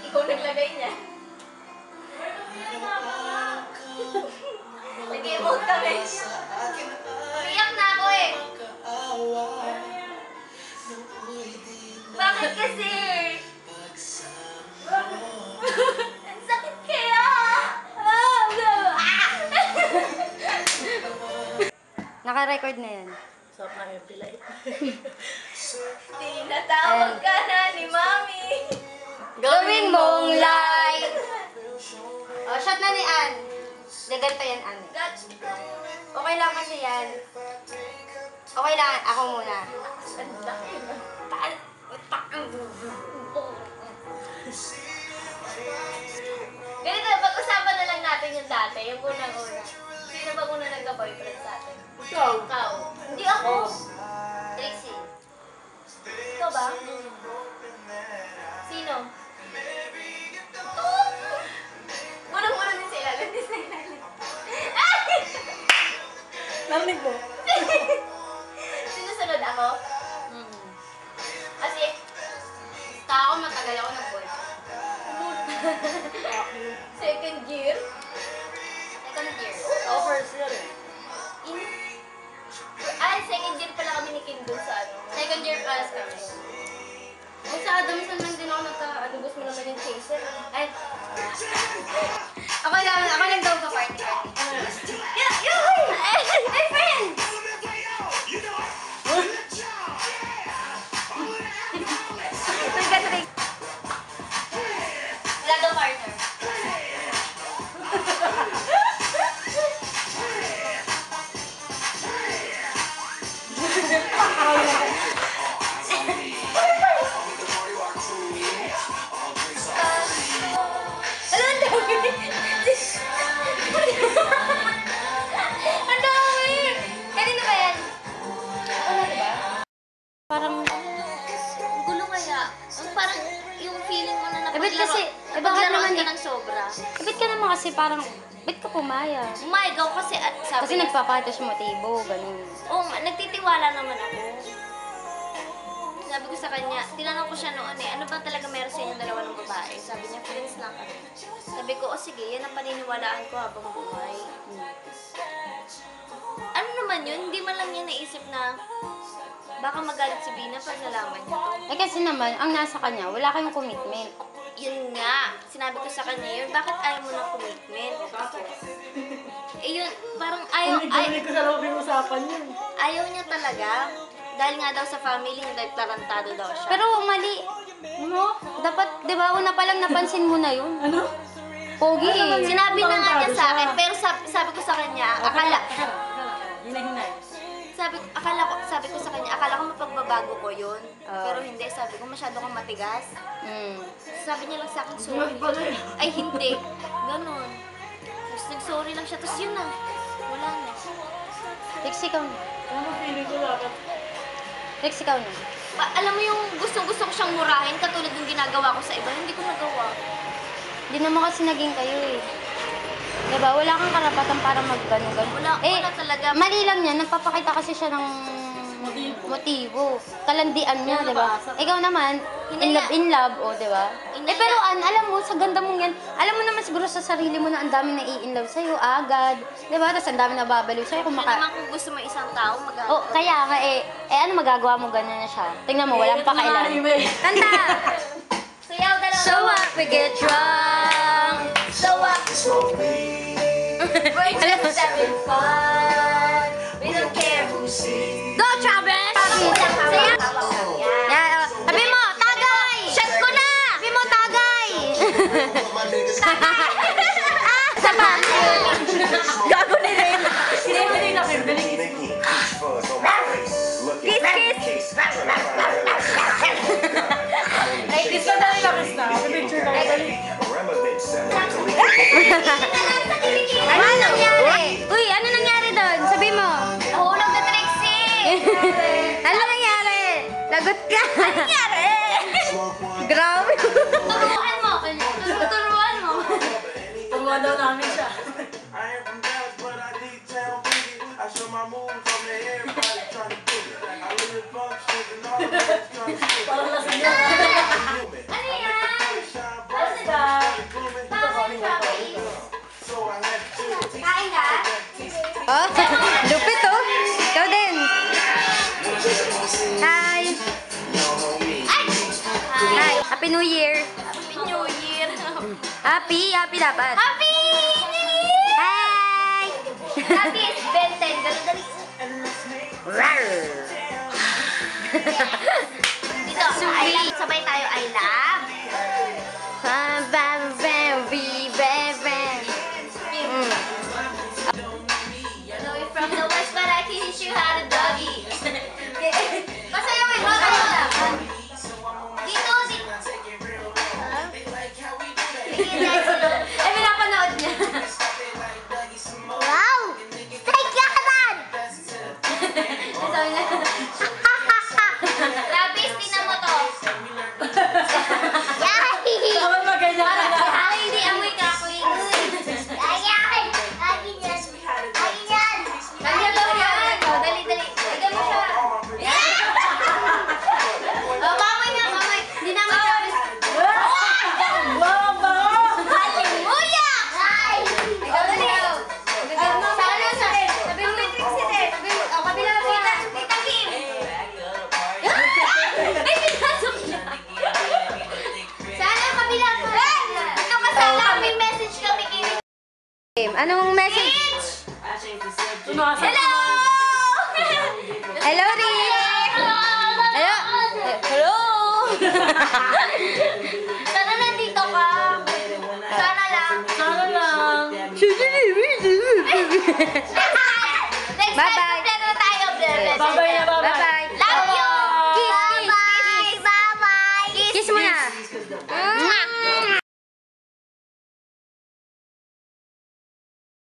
Ikaw naglagay niya. Nag-emote kami. Umiyak na ako eh. Bakit kasi? Ang sakit kaya. Naka-record na yan. So, happy life. Tinatawag ka na ni Mami. Gawin mong light! O, shot na ni Ann. Gaganto yan, Ann. Okay lang kasi yan. Okay lang, ako muna. Ganito, pag-usapan na lang natin yung dati, yung unang-una. Sino ba una nagka-boyfriend sa atin? Ikaw. Ikaw. Hindi ako. Trixie. Ikaw ba? Sino? Unang-una din sila. Hindi sa ilalim. Narinig mo? Sinusunod ako? Kasi, Basta ako, matagal ako nag-boyfriend. second year. Second year. Ako first year eh. Second year pala kami ni Kim dun sa ano. Second year class kami. Kung sa Adamson lang din ako nagka-adubos mo naman yung chaser. Ay. Ako lang daw sa party. My friend! Wala daw partner. Ang dami! Kanino ba yan? Ano diba? Parang, Gulo kaya. Ang parang yung feeling mo na bakit kasi, bakit napaglaro naman ka eh? ng sobra. Ba't ka naman kasi parang, ba't ka pumayag? Umayagaw kasi sabi Kasi nagpapakita siya motibo, ganun. Oo nga, nagtitiwala naman ako. Sabi ko sa kanya, tinanong ko siya noon eh, ano ba talaga meron sa inyong dalawa ng babae? Sabi niya, friends lang kami. Sabi ko, sige, yan ang paniniwalaan ko habang buhay. Ano naman yun? Hindi man lang niya naisip na baka magalit si Bina pag nalaman niya to. Eh kasi naman, ang nasa kanya, wala kayong commitment. Yun nga, sinabi ko sa kanya yun, bakit ayaw mo ng commitment? Eh yun, parang Hindi ko sa loob yung usapan yun. ayaw niya talaga. Dahil nga daw sa family, hindi tarantado daw siya. Pero mali. Ano? Dapat, di ba, una pa lang napansin mo na yun. Ano? Pogi eh. Sinabi na nga niya sa akin, pero sabi ko sa kanya, Hinay-hinay. sabi ko sa kanya, akala ko mapagbabago ko yun. Pero hindi, sabi ko, masyado kang matigas. Sabi niya lang sa akin, sorry. Ay, hindi. Ganon. Tapos nag-sorry lang siya, tapos yun na. Wala na. Trixie, ikaw na. Ano feeling ko lang? Trixie, ikaw na. Alam mo yung gustong-gusto ko siyang murahin, katulad ng ginagawa ko sa iba, hindi ko nagawa. Hindi naman kasi naging kayo eh. Diba? Wala kang karapatan para mag-gano-gano. Wala talaga. Mali lang yan. Nagpapakita kasi siya ng motibo. Kalandian niya, di ba? Ikaw naman, in love, o, di ba? Pero alam mo, sa ganda mong yan, alam mo naman siguro sa sarili mo na ang dami na i-in love sa'yo, agad. Di ba? Tapos ang dami na babaliw sa'yo. Kaya naman kung gusto mo isang tao, Oh, kaya nga ano magagawa mo ganyan na siya? Tingnan mo, walang pakailan. Kanta! Sayaw dalawa. So what, we get drunk. So what? We're just having fun. We don't care who sees. Go, Travis! Sayaw! Yan. Lagot ka! Nangyari! Grabe! Turuan mo! Turuan mo! Tunga daw namin siya. I ain't from Dallas, but I need town boogie. I show my moves on the everybody trying to do it. I live functions and all the rest trying to do it. Parang lasing yun. Ano yan? Shine bright, started blooming. So I had to do it. Kain ka? Oh, lupit oh. Ikaw din. Hi. Ay! Hi. Happy New Year. Happy New Year! Happy dapat. Happy New Year! Hi. Happy is Ben 10. Ganun dali. Rar. Dito, I love. Sabay tayo, I love. Know you from the west, but I can teach you how to doggy. Pasayawin mo, ano lang? Dito, dito. Eh, pinapanood niya. Wow! Take your hand! Sabi niya. Rabis, tingnan mo to. Yay! Tawag maganyan ka na. Ay, hindi amoy kakoy. Ay, ay! Akin yan! Akin yan! Kanya daw yan! O, dali, dali. Tignan mo siya. O, mamay nga, mamay. Hindi naman sabi. Wow, bango! Hallelujah! Ay! Ikaw, dali. Sa ano, sabi mo may tricks yun eh. Sabi mo, o, kabila mo kita. Tita Kim. Ay, pinasok niya. Sana kabila mo. Ito kasama, may message kami kay Anong message? Tunasa. Hello! Hello, Rich. Hello. Hello. Sana nandito ka. Sana lang. Sana lang. Next time, Bye-bye. kompleto tayo. Babay na